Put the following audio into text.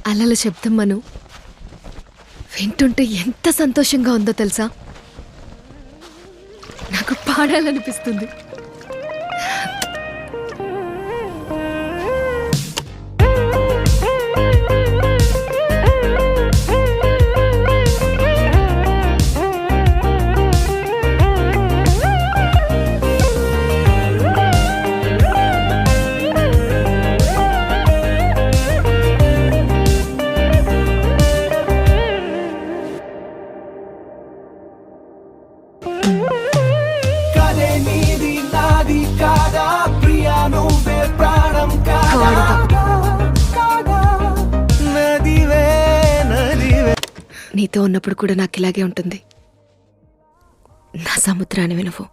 అలల శబ్దం మను వింటుంటే ఎంత సంతోషంగా ఉందో తెలుసా? నాకు పాడాలనిపిస్తుంది. నీతో ఉన్నప్పుడు కూడా నాకు ఇలాగే ఉంటుంది. నా సముద్రానివి నువ్వు.